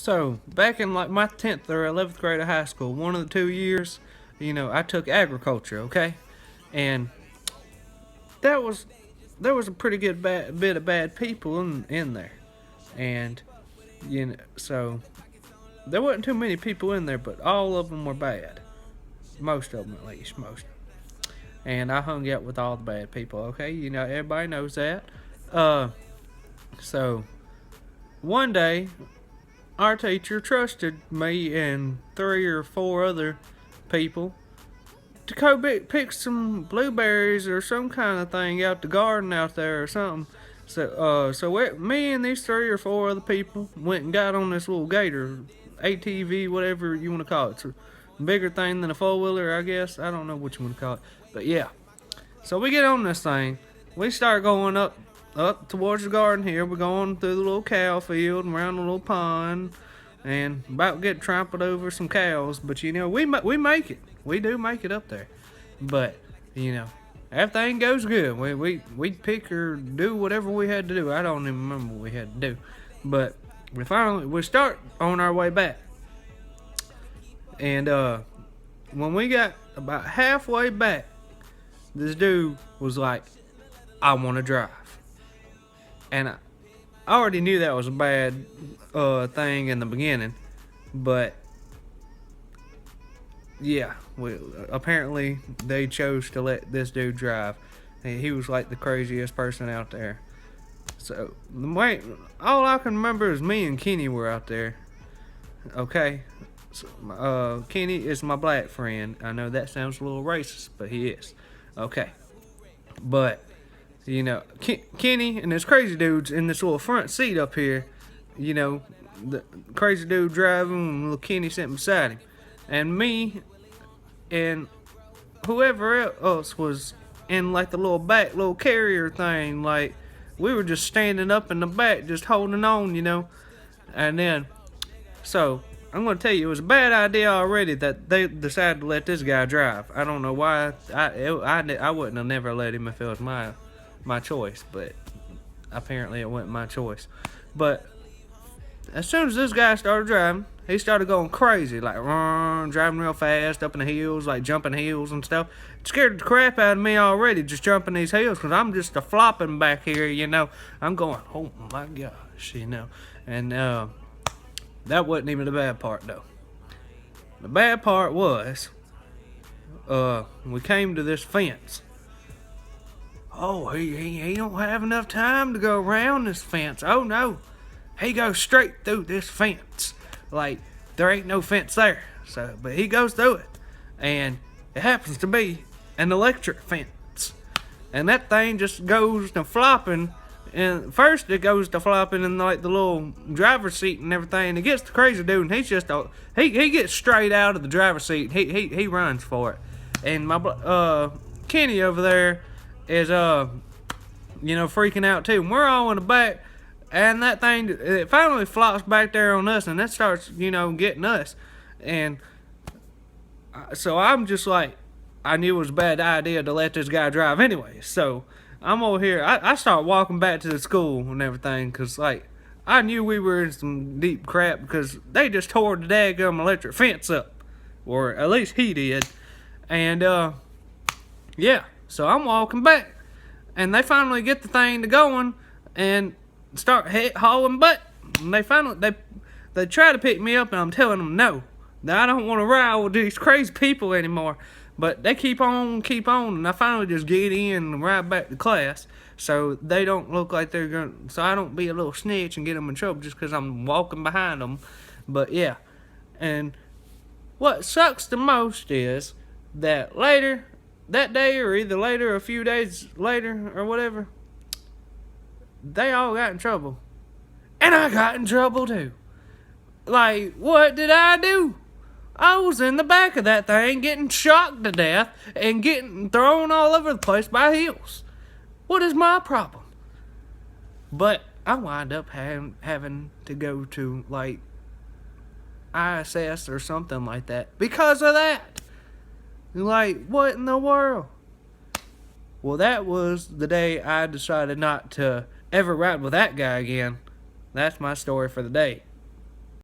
So, back in like my 10th or 11th grade of high school, one of the 2 years, I took agriculture, okay? And that was there was a pretty good bit of bad people in there. And so there wasn't too many people in there, but all of them were bad. Most of them at least, most. And I hung out with all the bad people, okay? Everybody knows that. Uh so one day our teacher trusted me and three or four other people to go pick some blueberries or some kind of thing out the garden out there or something. Me and these three or four other people went and got on this little gator, ATV, whatever you want to call it. It's a bigger thing than a four wheeler, I guess. I don't know what you want to call it, but yeah. So we get on this thing. We start going up towards the garden here. We're going through the little cow field and around the little pond, and about to get trampled over some cows. But we make it. We do make it up there. But everything goes good. We pick or do whatever we had to do. I don't even remember what we had to do. But we start on our way back. And when we got about halfway back, this dude was like, "I want to drive." And I already knew that was a bad thing in the beginning, but yeah, apparently they chose to let this dude drive. And he was like the craziest person out there. So all I can remember is me and Kenny were out there. Okay, so, Kenny is my black friend. I know that sounds a little racist, but he is. Okay, but Kenny and this crazy dude's in this little front seat up here. The crazy dude driving, and little Kenny sitting beside him, and me and whoever else was in like the little carrier thing. Like we were just standing up in the back, just holding on, And then, so I'm gonna tell you, it was a bad idea already that they decided to let this guy drive. I don't know why. I wouldn't have never let him if it was my choice, but apparently it wasn't my choice. But as soon as this guy started driving, he started going crazy, like driving real fast up in the hills, like jumping hills and stuff. It scared the crap out of me already, just jumping these hills, because I'm just a flopping back here, I'm going, oh my gosh, And that wasn't even the bad part, though. The bad part was, we came to this fence. Oh, he don't have enough time to go around this fence. Oh no, he goes straight through this fence. Like there ain't no fence there. But he goes through it, and it happens to be an electric fence, and that thing just goes to flopping. And first it goes to flopping in like the little driver's seat and everything. And it gets the crazy dude, and he's just he gets straight out of the driver's seat. He runs for it, and my Kenny over there is freaking out too. And we're all in the back, and that thing it finally flops back there on us, and that starts getting us. And so I'm just like, I knew it was a bad idea to let this guy drive anyway. So I'm over here. I start walking back to the school and everything, because like I knew we were in some deep crap, because they just tore the daggum electric fence up, or at least he did. And yeah. So I'm walking back, and they finally get the thing to going and start hauling butt. And they try to pick me up, and I'm telling them no, that I don't want to ride with these crazy people anymore. But they keep on, and I finally just get in and ride back to class, so they don't look like they're going. So I don't be a little snitch and get them in trouble just because I'm walking behind them. But yeah, and what sucks the most is that later. That day, or either later, or a few days later, or whatever, they all got in trouble. And I got in trouble too. Like, what did I do? I was in the back of that thing getting shocked to death and getting thrown all over the place by hills. What is my problem? But I wind up having to go to, like, ISS or something like that because of that. Like, what in the world? Well, that was the day I decided not to ever ride with that guy again. That's my story for the day.